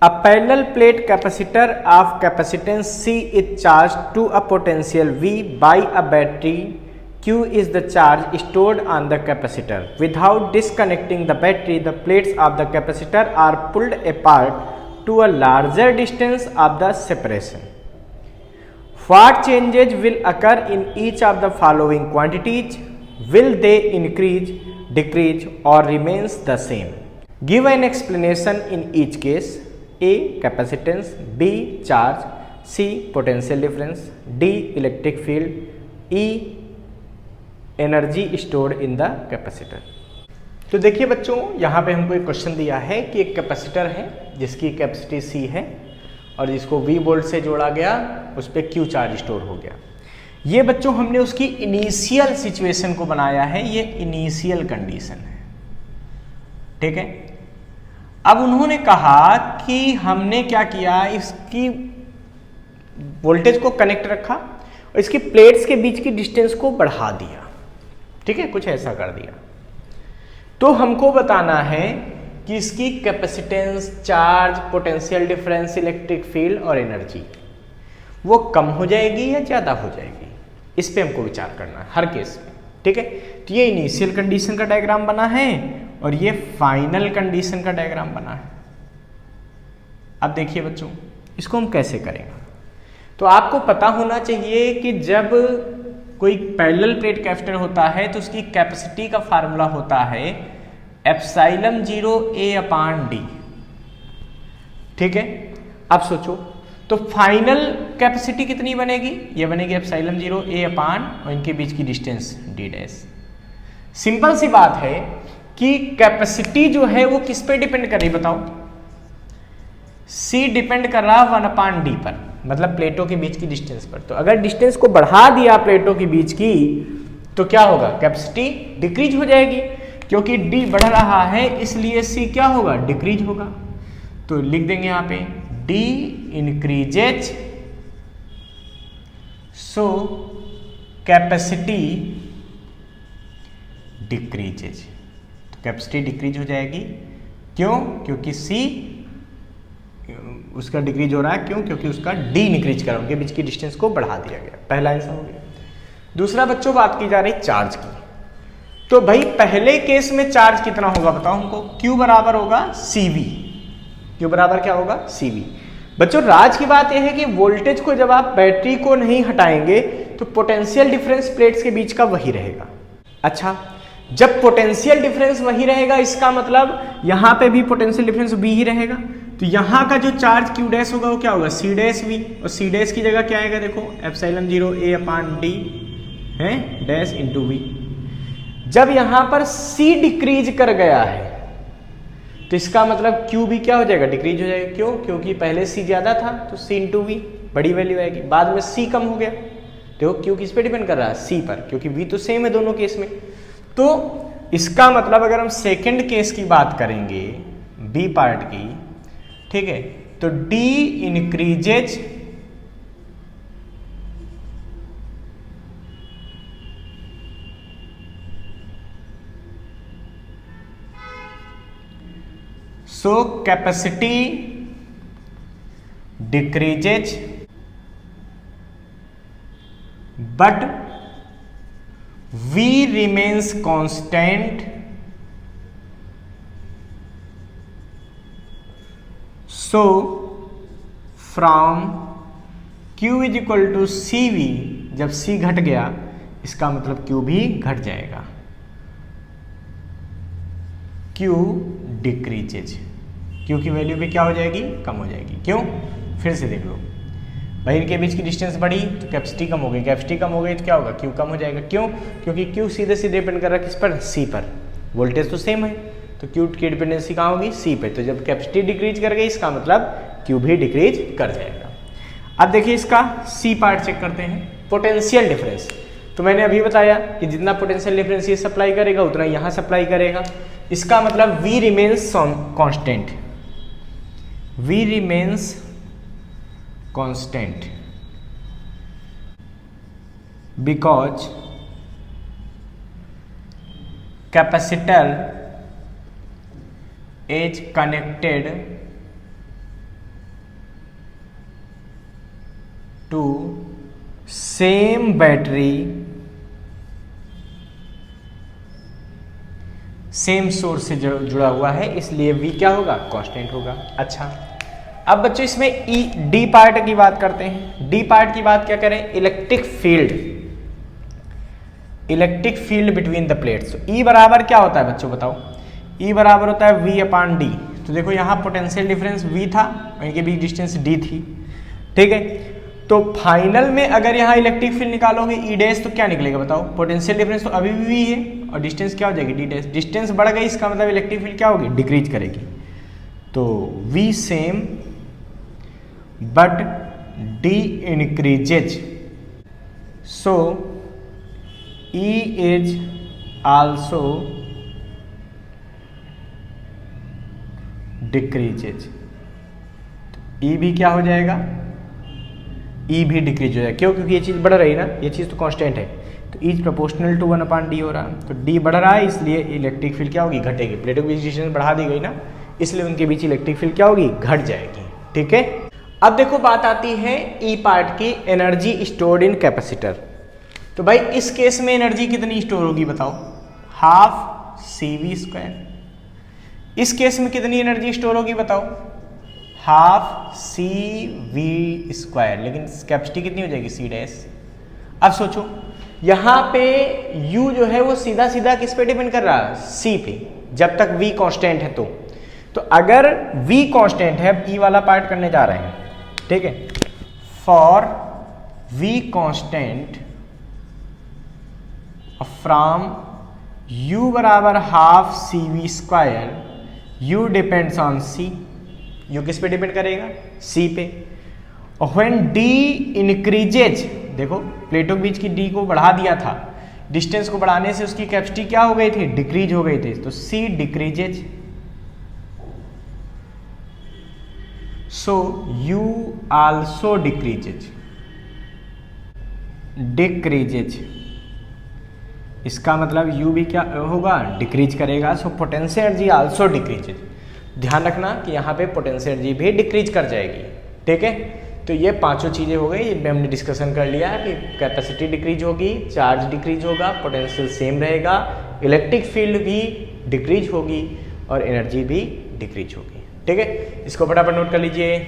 A parallel plate capacitor of capacitance C is charged to a potential V by a battery. Q is the charge stored on the capacitor. Without disconnecting the battery, the plates of the capacitor are pulled apart to a larger distance of the separation. What changes will occur in each of the following quantities? Will they increase, decrease, or remains the same? Give an explanation in each case. A. Capacitance, B. Charge, C. Potential difference, D. Electric field, E. Energy stored in the capacitor. तो देखिए बच्चों, यहाँ पे हमको एक question दिया है कि एक कैपेसिटर है जिसकी कैपेसिटी C है और जिसको V वोल्ट से जोड़ा गया, उस पर Q चार्ज स्टोर हो गया। ये बच्चों हमने उसकी इनिशियल सिचुएशन को बनाया है, ये इनिशियल कंडीशन है, ठीक है। अब उन्होंने कहा कि हमने क्या किया, इसकी वोल्टेज को कनेक्ट रखा और इसकी प्लेट्स के बीच की डिस्टेंस को बढ़ा दिया, ठीक है, कुछ ऐसा कर दिया। तो हमको बताना है कि इसकी capacitance, charge, potential difference, electric field और एनर्जी वो कम हो जाएगी या ज़्यादा हो जाएगी, इस पे हमको विचार करना है हर केस में, ठीक है। तो ये इनिशियल कंडीशन का डायग्राम बना है और ये फाइनल कंडीशन का डायग्राम बना है। अब देखिए बच्चों, इसको हम कैसे करेंगे। तो आपको पता होना चाहिए कि जब कोई पैरेलल प्लेट कैपेसिटर होता है तो उसकी कैपेसिटी का फार्मूला होता है एप्सिलॉन 0 A/D, ठीक है। अब सोचो, तो फाइनल कैपेसिटी कितनी बनेगी, ये बनेगी एप्सिलॉन 0 A और इनके बीच की डिस्टेंस D डैश। सिंपल सी बात है कि कैपेसिटी जो है वो किस पे डिपेंड कर रही, बताओ। C डिपेंड कर रहा 1/D पर, मतलब प्लेटों के बीच की डिस्टेंस पर। तो अगर डिस्टेंस को बढ़ा दिया प्लेटों के बीच की, तो क्या होगा, कैपेसिटी डिक्रीज हो जाएगी, क्योंकि D बढ़ रहा है इसलिए C क्या होगा, डिक्रीज होगा। तो लिख देंगे यहाँ पे D इंक्रीजेज, सो कैपेसिटी डिक्रीजेज। तो कैपेसिटी डिक्रीज हो जाएगी, क्यों, क्योंकि C उसका डिक्रीज हो रहा है, क्यों, क्योंकि उसका D इंक्रीज कर, उनके बीच की डिस्टेंस को बढ़ा दिया गया। पहला आंसर हो गया। दूसरा बच्चों, बात की जा रही चार्ज की। तो भाई पहले केस में चार्ज कितना होगा बताओ हमको, Q बराबर होगा CV। Q बराबर क्या होगा, CV। बच्चों राज की बात यह है कि वोल्टेज को जब आप बैटरी को नहीं हटाएंगे तो पोटेंशियल डिफरेंस प्लेट्स के बीच का वही रहेगा। अच्छा, जब पोटेंशियल डिफरेंस वही रहेगा, इसका मतलब यहां पे भी पोटेंशियल डिफरेंस V ही रहेगा। तो यहां का जो चार्ज Q डैश होगा वो क्या होगा, C डैश V, और C डैश की जगह क्या आएगा, देखो एप्सिलॉन 0 A/D है डैश इंटू V। जब यहां पर C डिक्रीज कर गया है तो इसका मतलब Q भी क्या हो जाएगा, डिक्रीज हो जाएगा। क्यों, क्योंकि पहले C ज्यादा था तो C इंटू V बड़ी वैल्यू आएगी, बाद में C कम हो गया। देखो Q किस पे डिपेंड कर रहा है, C पर, क्योंकि V तो सेम है दोनों केस में। तो इसका मतलब अगर हम सेकंड केस की बात करेंगे, B पार्ट की, ठीक है, तो D increases so capacity decreases but V remains constant, so from Q is equal to CV, जब C घट गया इसका मतलब Q भी घट जाएगा, Q डिक्रीजेज। Q की वैल्यू भी क्या हो जाएगी, कम हो जाएगी। क्यों, फिर से देख लो भाई, इनके बीच की डिस्टेंस बढ़ी तो कैपेसिटी कम हो गई, कैपेसिटी कम हो गई तो क्या होगा, Q कम हो जाएगा। क्यों, क्योंकि Q सीधे सीधे डिपेंड कर रहा है किस पर, C पर, वोल्टेज तो सेम है, तो Q की डिपेंडेंसी कहाँ होगी, C पे। तो जब कैपेसिटी डिक्रीज कर गई इसका मतलब Q भी डिक्रीज कर जाएगा। अब देखिए इसका C पार्ट चेक करते हैं, पोटेंशियल डिफरेंस। तो मैंने अभी बताया कि जितना पोटेंशियल डिफरेंस ये सप्लाई करेगा उतना यहाँ सप्लाई करेगा। इसका मतलब V remains constant, V remains constant because capacitor is connected to same battery same source से जुड़ा हुआ है, इसलिए V क्या होगा, कांस्टेंट होगा। अच्छा, अब बच्चों इसमें डी पार्ट की बात करते हैं। डी पार्ट की बात क्या करें, electric field between the plates. ई बराबर क्या होता है बच्चों बताओ, ई बराबर होता है V अपान डी। तो देखो यहाँ पोटेंशियल डिफरेंस V था, इनके बीच डिस्टेंस D थी, ठीक है। तो फाइनल में अगर यहाँ इलेक्ट्रिक फील्ड निकालोगे ई डैश तो क्या निकलेगा बताओ, पोटेंशियल डिफरेंस तो अभी भी V है और डिस्टेंस क्या हो जाएगी डी डैश। डिस्टेंस बढ़ गई, इसका मतलब इलेक्ट्रिक फील्ड क्या होगी, डिक्रीज करेगी। तो V same but D increases, so E is also decreases. E भी क्या हो जाएगा, E भी डिक्रीज हो जाएगा। क्यों, क्योंकि ये चीज़ बढ़ रही है ना, ये चीज़ तो कांस्टेंट है, तो E प्रोपोर्शनल टू 1/d हो रहा है। तो D बढ़ रहा है, इसलिए इलेक्ट्रिक फील्ड क्या होगी, घटेगी। प्लेटों के बीच डिस्टेंस बढ़ा दी गई ना, इसलिए उनके बीच इलेक्ट्रिक फील्ड क्या होगी, घट जाएगी, ठीक है। अब देखो बात आती है ई पार्ट की, एनर्जी स्टोर्ड इन कैपेसिटर। तो भाई इस केस में एनर्जी कितनी स्टोर होगी बताओ, हाफ CV²। इस केस में कितनी एनर्जी स्टोर होगी बताओ, हाफ CV², लेकिन कैपेसिटी कितनी हो जाएगी, C डैश। अब सोचो यहाँ पे U जो है वो सीधा सीधा किस पे डिपेंड कर रहा है, C पे, जब तक V कांस्टेंट है। तो अगर V कांस्टेंट है, अब E वाला पार्ट करने जा रहे हैं, ठीक है। For V constant from U बराबर half CV², U depends on C। U किस पे डिपेंड करेगा, C पे। और व्हेन D इंक्रीजेज, देखो प्लेटों के बीच की D को बढ़ा दिया था, डिस्टेंस को बढ़ाने से उसकी कैपेसिटी क्या हो गई थी, डिक्रीज हो गई थी। तो C डिक्रीजेज, सो U आल्सो डिक्रीजेज। इसका मतलब U भी क्या होगा, डिक्रीज करेगा। So potential energy also decreases. ध्यान रखना कि यहाँ पे पोटेंशियल एनर्जी भी डिक्रीज कर जाएगी, ठीक है। तो ये पांचों चीज़ें हो गई, ये हमने डिस्कशन कर लिया कि कैपेसिटी डिक्रीज होगी, चार्ज डिक्रीज होगा, पोटेंशियल सेम रहेगा, इलेक्ट्रिक फील्ड भी डिक्रीज होगी और एनर्जी भी डिक्रीज होगी, ठीक है। इसको फटाफट नोट कर लीजिए।